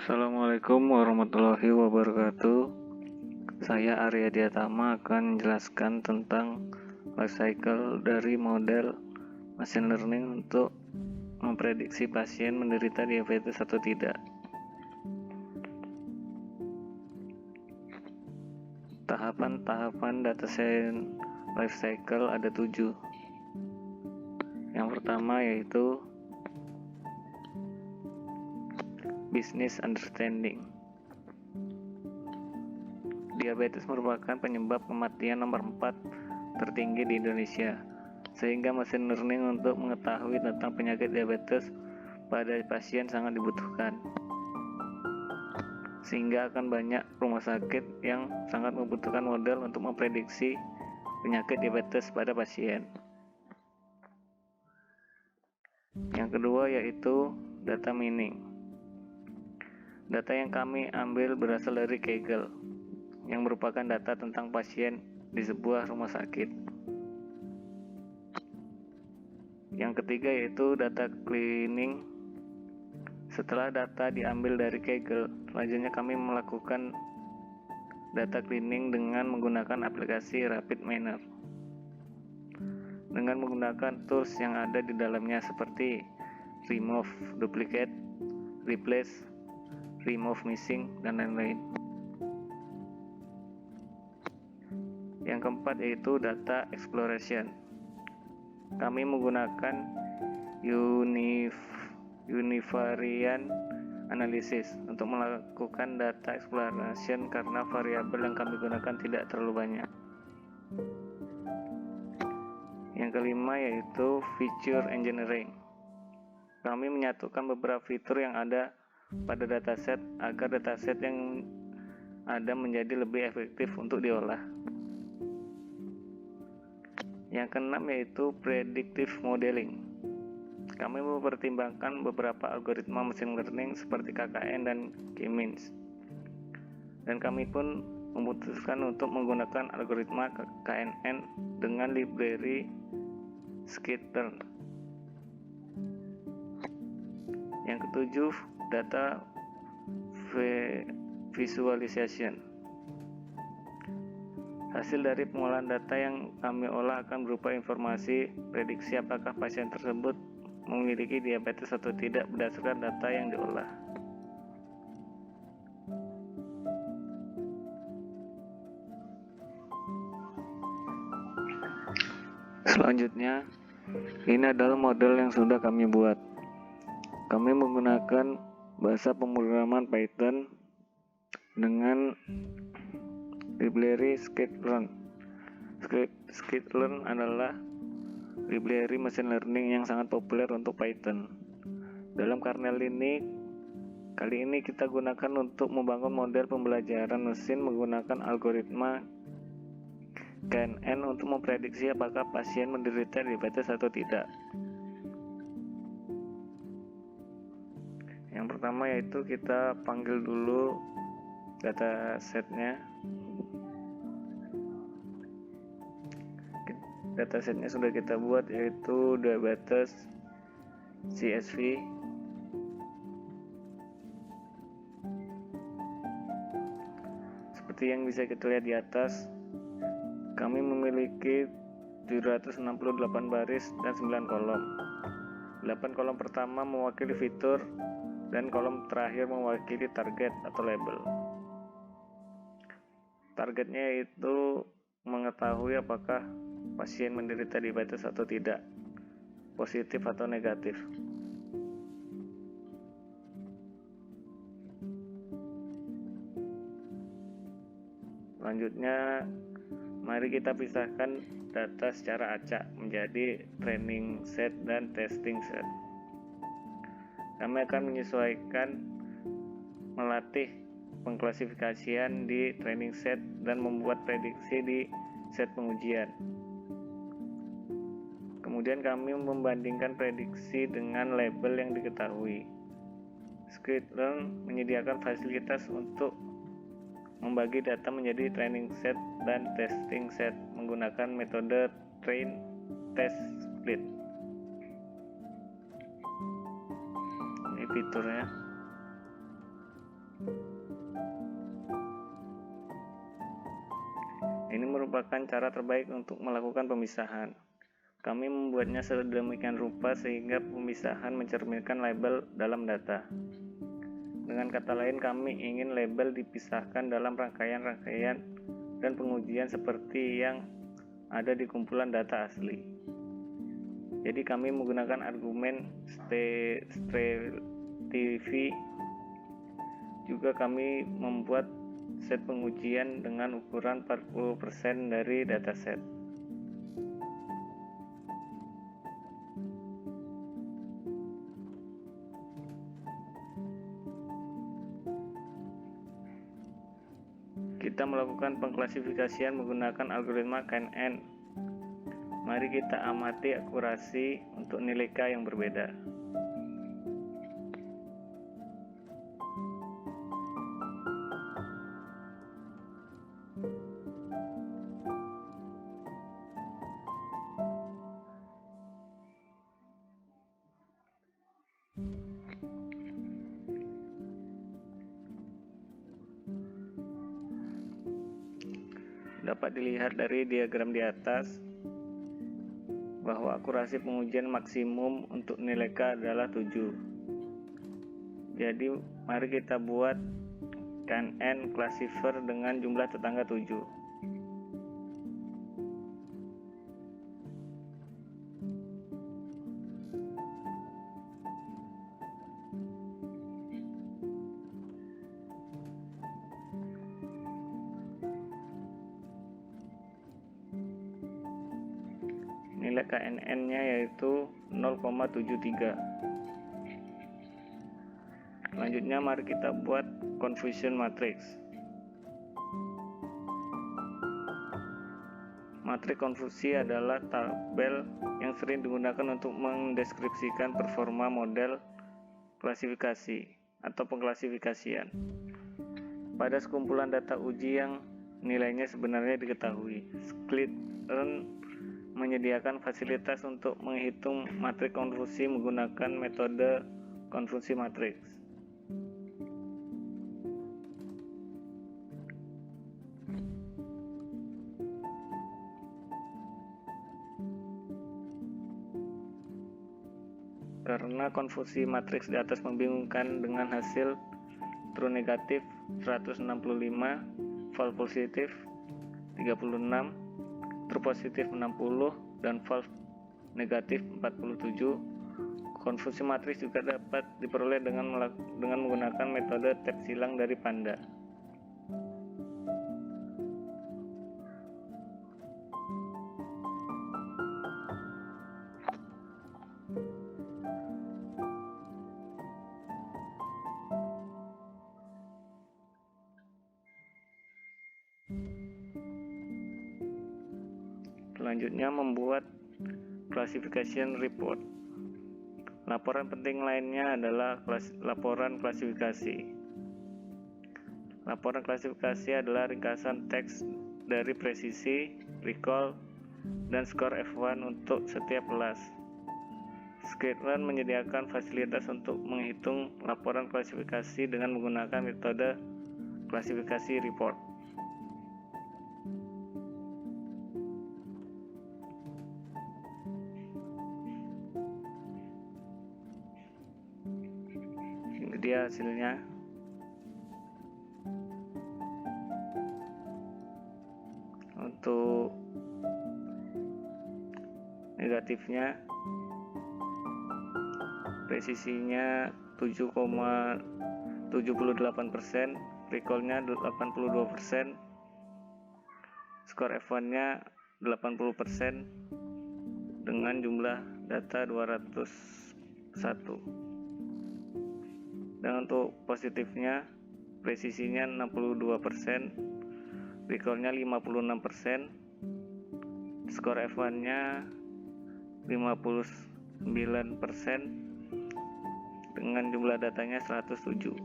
Assalamualaikum warahmatullahi wabarakatuh. Saya Arya Diatama akan menjelaskan tentang life cycle dari model machine learning untuk memprediksi pasien menderita diabetes atau tidak. Tahapan-tahapan data science life cycle ada 7. Yang pertama yaitu business understanding. Diabetes merupakan penyebab kematian nomor 4 tertinggi di Indonesia, sehingga machine learning untuk mengetahui tentang penyakit diabetes pada pasien sangat dibutuhkan. Sehingga akan banyak rumah sakit yang sangat membutuhkan model untuk memprediksi penyakit diabetes pada pasien. Yang kedua yaitu data mining. Data yang kami ambil berasal dari Kaggle, yang merupakan data tentang pasien di sebuah rumah sakit. Yang ketiga yaitu data cleaning. Setelah data diambil dari Kaggle, selanjutnya kami melakukan data cleaning dengan menggunakan aplikasi RapidMiner. Dengan menggunakan tools yang ada di dalamnya seperti remove duplicate, replace, remove missing, dan lain-lain. Yang keempat yaitu data exploration. Kami menggunakan univariate analysis untuk melakukan data exploration karena variabel yang kami gunakan tidak terlalu banyak. Yang kelima yaitu feature engineering. Kami menyatukan beberapa fitur yang ada pada dataset agar dataset yang ada menjadi lebih efektif untuk diolah. Yang keenam yaitu predictive modeling. Kami mempertimbangkan beberapa algoritma machine learning seperti KKN dan K-means. Dan kami pun memutuskan untuk menggunakan algoritma KNN dengan library scikit-learn. Yang ketujuh, data visualization. Hasil dari pengolahan data yang kami olah akan berupa informasi prediksi apakah pasien tersebut memiliki diabetes atau tidak berdasarkan data yang diolah. Selanjutnya, ini adalah model yang sudah kami buat. Kami menggunakan bahasa pemrograman Python dengan library scikit-learn. Scikit-learn adalah library machine learning yang sangat populer untuk Python. Dalam kernel ini, kali ini kita gunakan untuk membangun model pembelajaran mesin menggunakan algoritma KNN untuk memprediksi apakah pasien menderita diabetes atau tidak. Yang pertama yaitu kita panggil dulu datasetnya. Datasetnya sudah kita buat yaitu diabetes CSV. Seperti yang bisa kita lihat di atas, kami memiliki 768 baris dan 9 kolom. 8 kolom pertama mewakili fitur dan kolom terakhir mewakili target atau label. Targetnya itu mengetahui apakah pasien menderita diabetes atau tidak, positif atau negatif. Selanjutnya, mari kita pisahkan data secara acak menjadi training set dan testing set. Kami akan menyesuaikan melatih pengklasifikasian di training set dan membuat prediksi di set pengujian. Kemudian kami membandingkan prediksi dengan label yang diketahui. Scikit-learn menyediakan fasilitas untuk membagi data menjadi training set dan testing set menggunakan metode train, test, split. Ini fiturnya. Ini merupakan cara terbaik untuk melakukan pemisahan. Kami membuatnya sedemikian rupa sehingga pemisahan mencerminkan label dalam data. Dengan kata lain, kami ingin label dipisahkan dalam rangkaian-rangkaian dan pengujian seperti yang ada di kumpulan data asli. Jadi kami menggunakan argumen stratifi. Juga kami membuat set pengujian dengan ukuran 40% dari dataset. Kita melakukan pengklasifikasian menggunakan algoritma KNN. Mari kita amati akurasi untuk nilai K yang berbeda. Dapat dilihat dari diagram di atas bahwa akurasi pengujian maksimum untuk nilai K adalah 7. Jadi mari kita buat KNN classifier dengan jumlah tetangga 7. Nilai KNN-nya yaitu 0,73. Selanjutnya mari kita buat confusion matrix. Matriks konfusi adalah tabel yang sering digunakan untuk mendeskripsikan performa model klasifikasi atau pengklasifikasian pada sekumpulan data uji yang nilainya sebenarnya diketahui. Sklearn menyediakan fasilitas untuk menghitung matriks konfusi menggunakan metode konfusi matriks. Karena konfusi matriks di atas membingungkan dengan hasil true negatif 165, false positif 36, true positif 60, dan false negatif 47. Konfusi matriks juga dapat diperoleh dengan menggunakan metode tab silang dari Panda. Selanjutnya membuat classification report. Laporan penting lainnya adalah laporan klasifikasi. Laporan klasifikasi adalah ringkasan teks dari presisi, recall, dan skor F1 untuk setiap kelas. Sklearn menyediakan fasilitas untuk menghitung laporan klasifikasi dengan menggunakan metode klasifikasi report. Dia hasilnya. Untuk negatifnya presisinya 7,78%, recallnya 82%, skor F1-nya 80% dengan jumlah data 201. Dan untuk positifnya presisinya 62%, recallnya 56%, skor F1-nya 59% dengan jumlah datanya 107.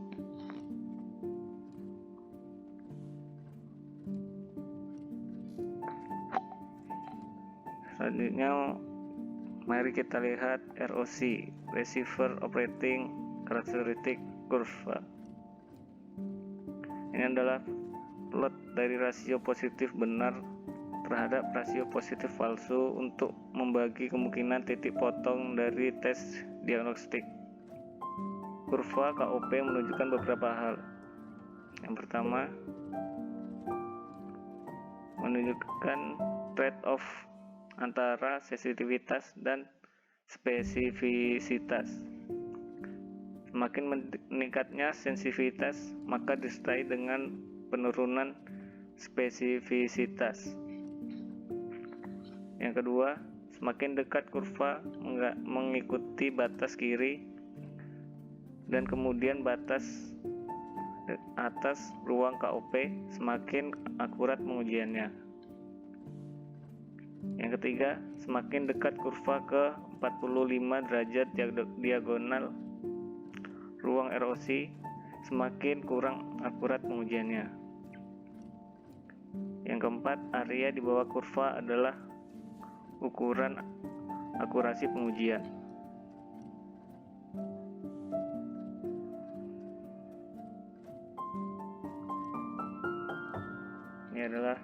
Selanjutnya mari kita lihat ROC, Receiver Operating Characteristic Curve. Ini adalah plot dari rasio positif benar terhadap rasio positif palsu untuk membagi kemungkinan titik potong dari tes diagnostik. Kurva KOP menunjukkan beberapa hal. Yang pertama, menunjukkan trade-off antara sensitivitas dan spesifisitas. Semakin meningkatnya sensitivitas, maka disertai dengan penurunan spesifisitas. Yang kedua, semakin dekat kurva mengikuti batas kiri dan kemudian batas atas ruang KOP, semakin akurat pengujiannya. Yang ketiga, semakin dekat kurva ke 45 derajat diagonal ruang ROC, semakin kurang akurat pengujiannya. Yang keempat, area di bawah kurva adalah ukuran akurasi pengujian. Ini adalah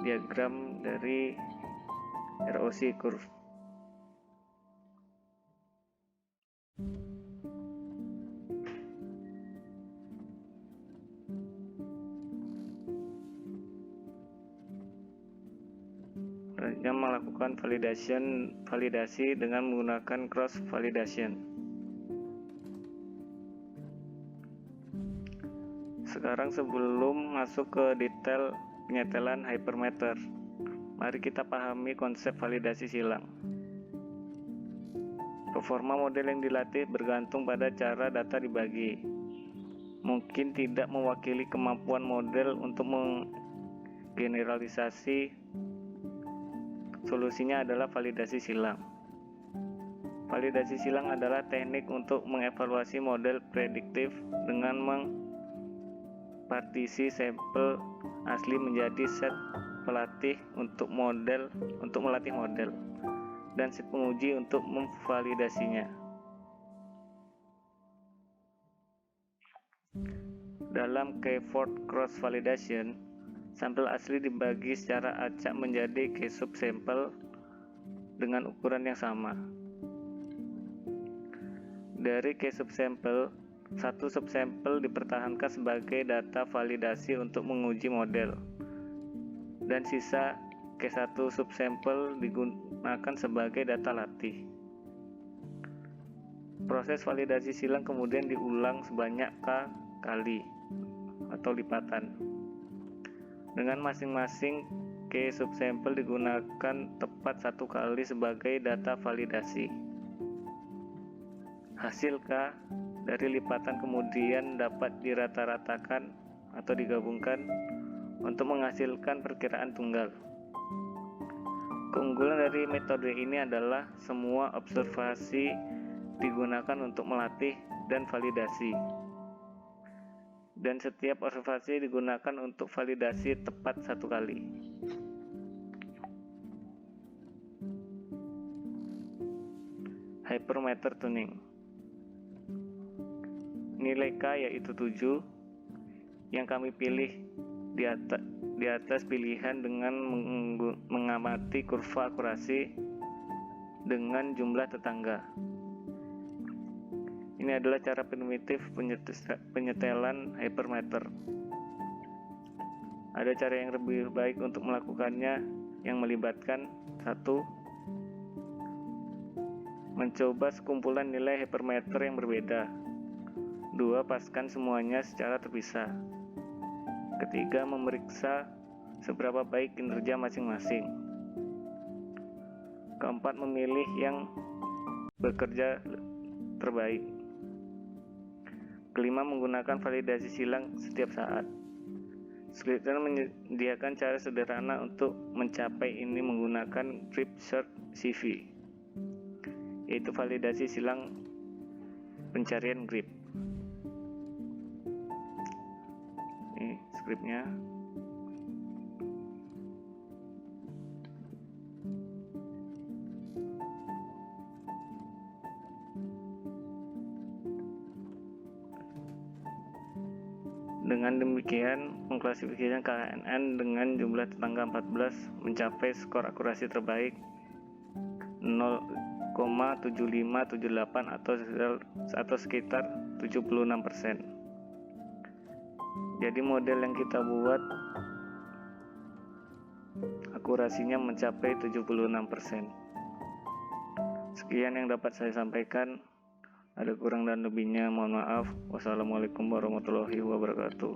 diagram dari ROC curve. Yang melakukan validasi dengan menggunakan cross validation. Sekarang sebelum masuk ke detail penyetelan hypermeter, mari kita pahami konsep validasi silang. Performa model yang dilatih bergantung pada cara data dibagi. Mungkin tidak mewakili kemampuan model untuk menggeneralisasi. Solusinya adalah validasi silang. Validasi silang adalah teknik untuk mengevaluasi model prediktif dengan mengpartisi sampel asli menjadi set pelatih untuk melatih model dan set penguji untuk memvalidasinya. Dalam keyword cross validation, sampel asli dibagi secara acak menjadi K-sub sampel dengan ukuran yang sama. Dari K-sub sampel, satu subsampel dipertahankan sebagai data validasi untuk menguji model, dan sisa K1 subsampel digunakan sebagai data latih. Proses validasi silang kemudian diulang sebanyak K kali atau lipatan. Dengan masing-masing K subsampel digunakan tepat satu kali sebagai data validasi. Hasil K dari lipatan kemudian dapat dirata-ratakan atau digabungkan untuk menghasilkan perkiraan tunggal. Keunggulan dari metode ini adalah semua observasi digunakan untuk melatih dan validasi. Dan setiap observasi digunakan untuk validasi tepat satu kali. Hypermeter tuning. Nilai K yaitu 7 yang kami pilih di atas pilihan dengan mengamati kurva akurasi dengan jumlah tetangga. Ini adalah cara primitif penyetelan hypermeter. Ada cara yang lebih baik untuk melakukannya yang melibatkan 1. Mencoba sekumpulan nilai hypermeter yang berbeda. 2. Paskan semuanya secara terpisah. 3. Memeriksa seberapa baik kinerja masing-masing. 4. Memilih yang bekerja terbaik. 5. Menggunakan validasi silang setiap saat. Skripter menyediakan cara sederhana untuk mencapai ini menggunakan grip search CV, yaitu validasi silang pencarian grip. Ini skripnya. Dengan demikian, mengklasifikasikan KNN dengan jumlah tetangga 14 mencapai skor akurasi terbaik 0,7578 atau sekitar 76%. Jadi model yang kita buat akurasinya mencapai 76%. Sekian yang dapat saya sampaikan. Ada kurang dan lebihnya mohon maaf. Wassalamualaikum warahmatullahi wabarakatuh.